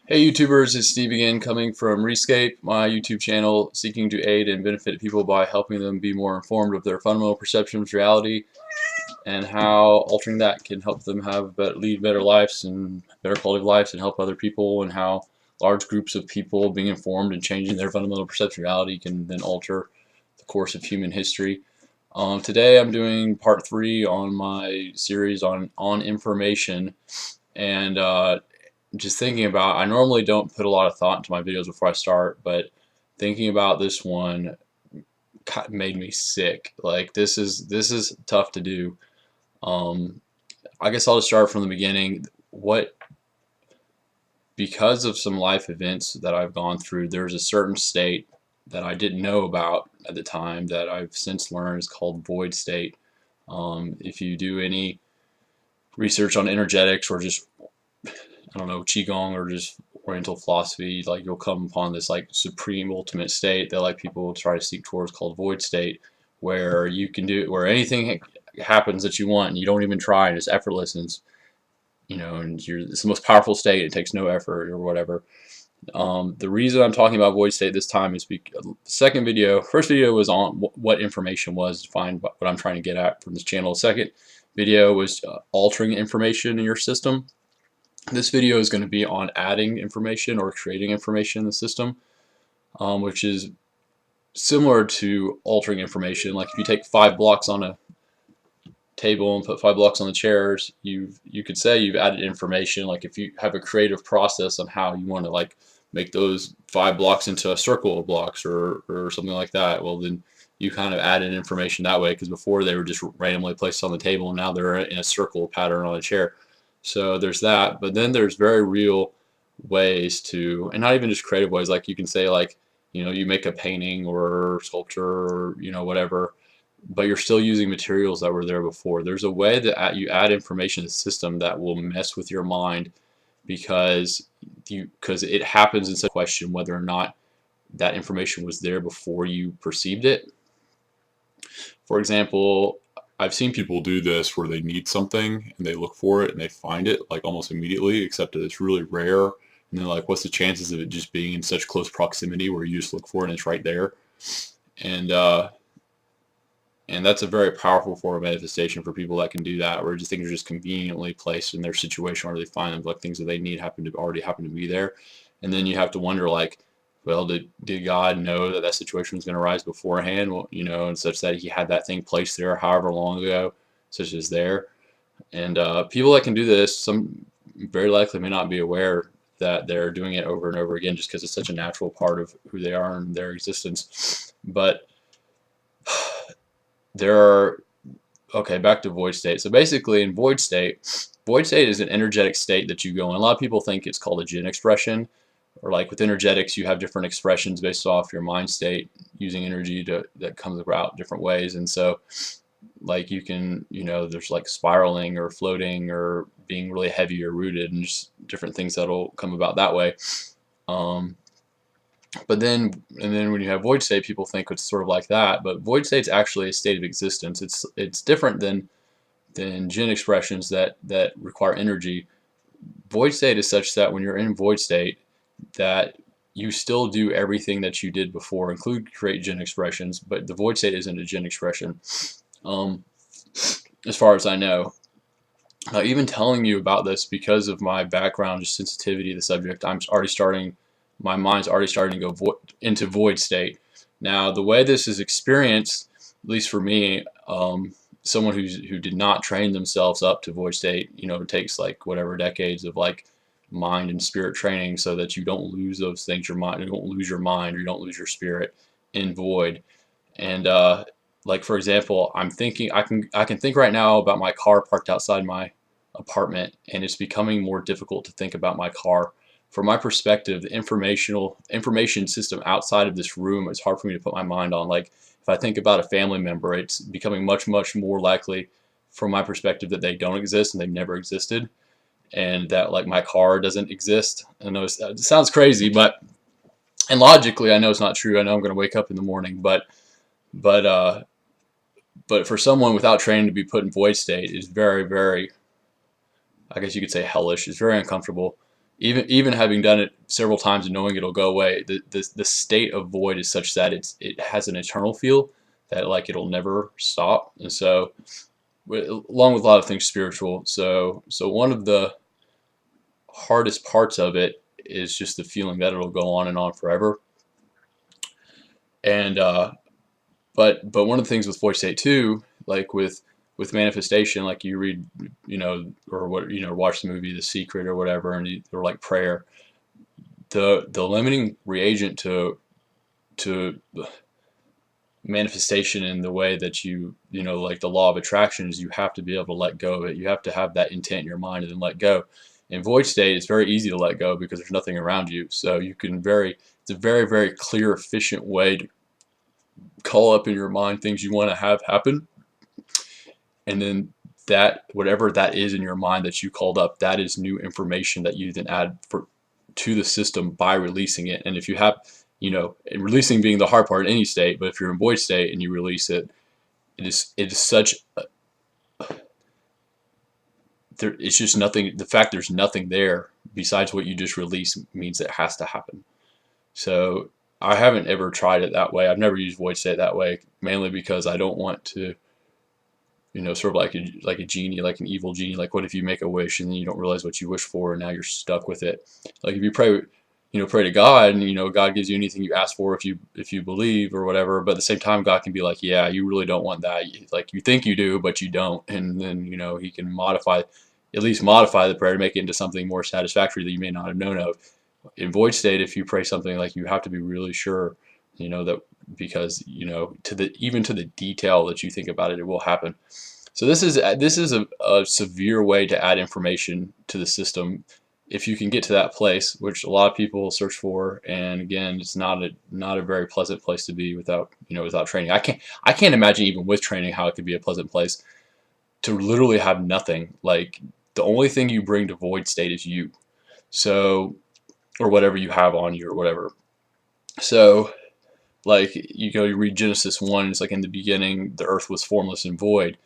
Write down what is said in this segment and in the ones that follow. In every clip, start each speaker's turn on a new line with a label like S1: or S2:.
S1: Hey YouTubers, it's Steve again coming from Rescape, my YouTube channel seeking to aid and benefit people by helping them be more informed of their fundamental perception of reality and how altering that can help them lead better lives and better quality of lives and help other people, and how large groups of people being informed and changing their fundamental perception of reality can then alter the course of human history. Today I'm doing part 3 on my series on information, and just thinking about, I normally don't put a lot of thought into my videos before I start, but thinking about this one made me sick. Like this is tough to do. Um, I guess I'll just start from the beginning. Because of some life events that I've gone through, there's a certain state that I didn't know about at the time that I've since learned is called void state. If you do any research on energetics or just, I don't know, qigong or just oriental philosophy, like you'll come upon this like supreme ultimate state that like people try to seek towards called void state, where you can do where anything happens that you want and you don't even try and it's effortless, and it's the most powerful state. It takes no effort or whatever. The reason I'm talking about void state this time is because the first video was on what information was, to find what I'm trying to get at from this channel. The second video was altering information in your system. This video is going to be on adding information or creating information in the system, which is similar to altering information. Like if you take 5 blocks on a table and put 5 blocks on the chairs, you could say you've added information. Like if you have a creative process on how you want to like make those 5 blocks into a circle of blocks or something like that, well then you kind of added information that way, because before they were just randomly placed on the table and now they're in a circle pattern on a chair. So there's that, but then there's very real ways to, and not even just creative ways, like you can say like, you make a painting or sculpture or, whatever, but you're still using materials that were there before. There's a way that you add information to the system that will mess with your mind, because it happens in such a question whether or not that information was there before you perceived it. For example, I've seen people do this where they need something and they look for it and they find it like almost immediately, except that it's really rare. And they're like, what's the chances of it just being in such close proximity where you just look for it and it's right there? And and that's a very powerful form of manifestation for people that can do that, where just things are just conveniently placed in their situation where they find them, like things that they need already happen to be there. And then you have to wonder, like, well, did God know that that situation was going to arise beforehand? Well, and such that He had that thing placed there however long ago, such as there. And people that can do this, some very likely may not be aware that they're doing it over and over again, just because it's such a natural part of who they are and their existence. But there are, okay, back to void state. So basically in void state is an energetic state that you go in. A lot of people think it's called a Jinn expression, or like with energetics you have different expressions based off your mind state using energy that comes about different ways. And so like you can, there's like spiraling or floating or being really heavy or rooted, and just different things that'll come about that way. But then, and then when you have void state, people think it's sort of like that, but void state's actually a state of existence. It's different than Jinn expressions that require energy. Void state is such that when you're in void state, that you still do everything that you did before, include create Jinn expressions, but the void state isn't a Jinn expression, as far as I know. Even telling you about this, because of my background, just sensitivity to the subject, my mind's already starting to go into void state. Now, the way this is experienced, at least for me, someone who did not train themselves up to void state, it takes like whatever decades of like mind and spirit training so that you don't lose those things, you don't lose your mind or you don't lose your spirit in void. And like for example, I can think right now about my car parked outside my apartment, and it's becoming more difficult to think about my car. From my perspective, the information system outside of this room, it's hard for me to put my mind on. Like if I think about a family member, it's becoming much more likely from my perspective that they don't exist and they've never existed, and that like my car doesn't exist. I know it sounds crazy, and logically I know it's not true. I know I'm going to wake up in the morning, but for someone without training to be put in void state is very, very, I guess you could say hellish. It's very uncomfortable. even having done it several times and knowing it'll go away, the state of void is such that it has an eternal feel that like it'll never stop. And so, along with a lot of things spiritual, so one of the hardest parts of it is just the feeling that it'll go on and on forever. And but one of the things with void state too, like with manifestation, like you read, or what, watch the movie The Secret or whatever, and or like prayer, the limiting reagent to manifestation in the way that like the law of attraction is you have to be able to let go of it. You have to have that intent in your mind and then let go. In void state, it's very easy to let go because there's nothing around you. So you can it's a very, very clear, efficient way to call up in your mind things you want to have happen. And then that, whatever that is in your mind that you called up, that is new information that you then add to the system by releasing it. And if you have, and releasing being the hard part in any state, but if you're in void state and you release it, it is such it's just nothing. The fact there's nothing there besides what you just released means it has to happen. So I haven't ever tried it that way. I've never used void state that way, mainly because I don't want to, sort of like a genie, like an evil genie. Like, what if you make a wish and then you don't realize what you wish for, and now you're stuck with it? Like, if you pray, pray to God, and God gives you anything you ask for if you believe or whatever. But at the same time, God can be like, yeah, you really don't want that. Like, you think you do, but you don't. And then He can at least modify the prayer to make it into something more satisfactory that you may not have known of. In void state, if you pray something, like, you have to be really sure, that, because even to the detail that you think about it, it will happen. So this is a severe way to add information to the system. If you can get to that place, which a lot of people search for, and again, it's not a very pleasant place to be without training. I can't imagine, even with training, how it could be a pleasant place to literally have nothing. Like, the only thing you bring to void state is you. So, or whatever you have on you or whatever. So, like, you read Genesis 1, it's like, in the beginning the earth was formless and void.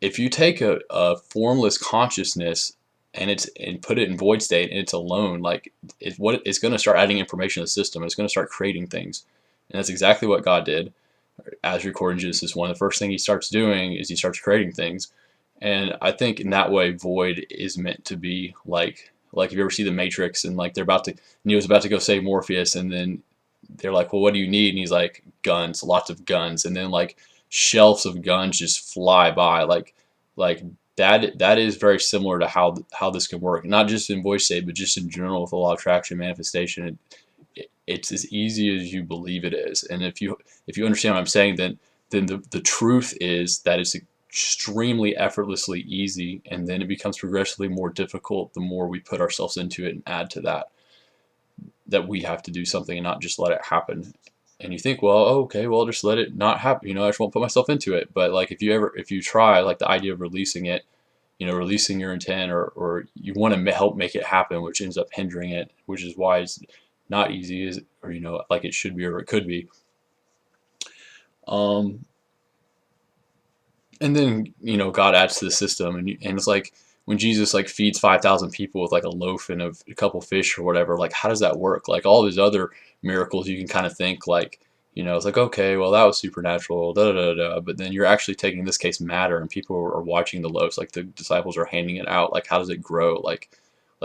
S1: If you take a formless consciousness and put it in void state, and it's alone, like, it's going to start adding information to the system. It's going to start creating things. And that's exactly what God did, as recorded in Genesis 1. The first thing He starts doing is He starts creating things. And I think in that way, void is meant to be like if you ever see The Matrix, and like Neo's about to go save Morpheus, and then they're like, well, what do you need? And he's like, guns, lots of guns. And then, like, shelves of guns just fly by. Like that is very similar to how this can work, not just in voice state, but just in general with a law of attraction, manifestation. It's as easy as you believe it is. And if you understand what I'm saying, then the truth is that it's extremely effortlessly easy, and then it becomes progressively more difficult the more we put ourselves into it and add to that we have to do something and not just let it happen. And you think, well, okay, well, just let it not happen. I just won't put myself into it. But, like, if you try, like, the idea of releasing it, releasing your intent, or you want to help make it happen, which ends up hindering it, which is why it's not easy, or like it should be, or it could be. And then God adds to the system, and it's like when Jesus, like, feeds 5,000 people with, like, a loaf and a couple fish or whatever. Like, how does that work? Like, all these other miracles, you can kind of think, like, it's like, okay, well, that was supernatural, da da da da. But then you're actually taking, in this case, matter, and people are watching the loaves. Like, the disciples are handing it out. Like, how does it grow? Like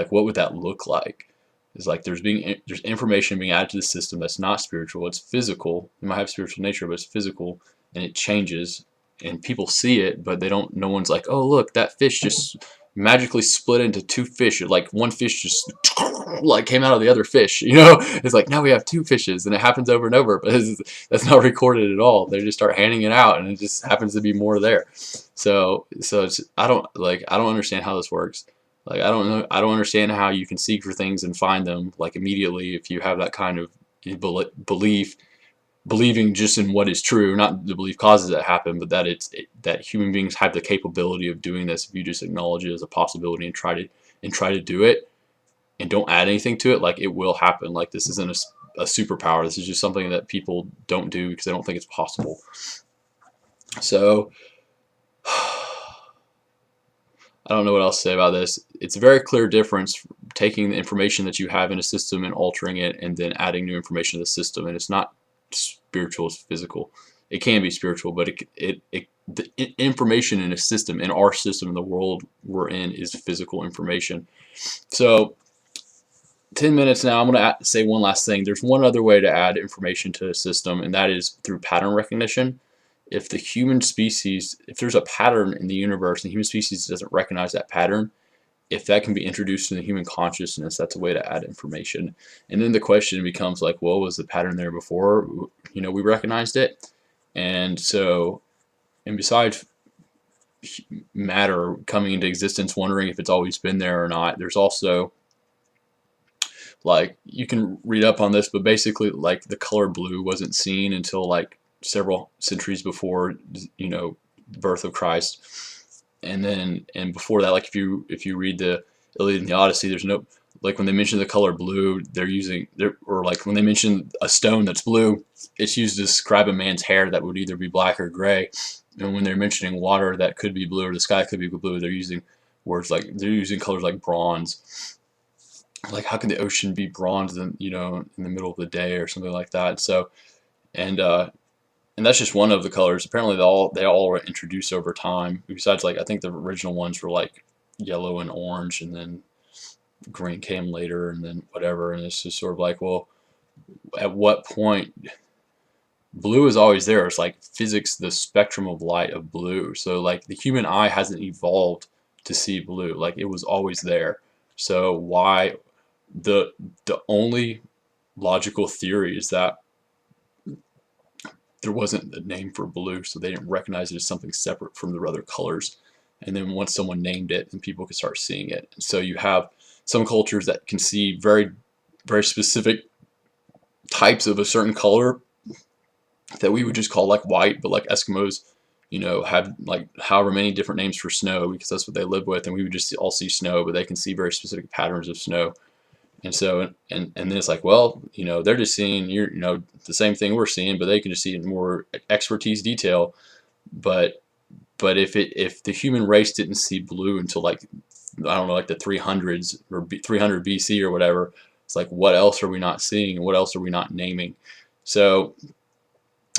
S1: what would that look like? It's like there's information being added to the system that's not spiritual. It's physical. It might have spiritual nature, but it's physical, and it changes. And people see it, but no one's like, oh, look, that fish just magically split into two fish. Like, one fish just like came out of the other fish. It's like, now we have two fishes, and it happens over and over. But that's not recorded at all. They just start handing it out, and it just happens to be more there. So I don't understand how this works. Like, I don't understand how you can seek for things and find them, like, immediately, if you have that kind of believing just in what is true. Not the belief causes it to happen, but that human beings have the capability of doing this. If you just acknowledge it as a possibility and try to do it, and don't add anything to it, like, it will happen. Like, this isn't a superpower. This is just something that people don't do because they don't think it's possible. So I don't know what else to say about this. It's a very clear difference taking the information that you have in a system and altering it, and then adding new information to the system. And it's not spiritual, it's physical. It can be spiritual, but the information in a system, in our system, in the world we're in, is physical information. So 10 minutes now. I'm going to say one last thing. There's one other way to add information to a system, and that is through pattern recognition. If the human species, if there's a pattern in the universe and the human species doesn't recognize that pattern, if that can be introduced in the human consciousness, that's a way to add information. And then the question becomes like, well, was the pattern there before, you know, we recognized it? And so, and besides matter coming into existence, wondering if it's always been there or not, there's also, like, you can read up on this, but basically, like, the color blue wasn't seen until like several centuries before, you know, birth of Christ. And then, and before that, like, if you read the Iliad and the Odyssey, there's no, like, when they mention the color blue, or like when they mention a stone that's blue, it's used to describe a man's hair that would either be black or gray. And when they're mentioning water that could be blue, or the sky could be blue, they're using words like, they're using colors like bronze. Like, how can the ocean be bronze in, you know, in the middle of the day or something like that? So, and that's just one of the colors. Apparently, they all were introduced over time. Besides, like, I think the original ones were like yellow and orange, and then green came later, and then whatever. And it's just sort of like, well, at what point? Blue is always there. It's like physics, the spectrum of light of blue. So, like, the human eye hasn't evolved to see blue. Like, it was always there. So why? The only logical theory is that there wasn't a name for blue, so they didn't recognize it as something separate from the other colors. And then once someone named it, then people could start seeing it. And so you have some cultures that can see very, very specific types of a certain color that we would just call like white, but like Eskimos, you know, have like however many different names for snow, because that's what they live with, and we would just all see snow, but they can see very specific patterns of snow. And so, and then it's like, well, you know, they're just seeing, you know, the same thing we're seeing, but they can just see it in more expertise detail. But if the human race didn't see blue until, like, I don't know, like the 300s or 300 BC or whatever, it's like, what else are we not seeing, and what else are we not naming? So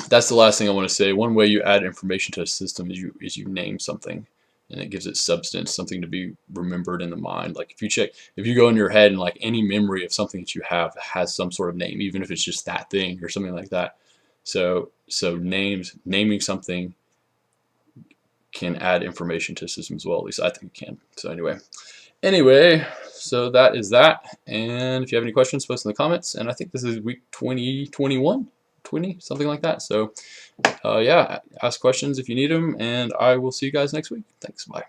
S1: that's the last thing I want to say. One way you add information to a system is you name something, and it gives it substance, something to be remembered in the mind. Like, if you go in your head, and like any memory of something that you have has some sort of name, even if it's just that thing or something like that. So naming something can add information to a system as well. At least I think it can. So anyway, so that is that. And if you have any questions, post in the comments. And I think this is week 20, 20, something like that. So yeah, ask questions if you need them, and I will see you guys next week. Thanks. Bye.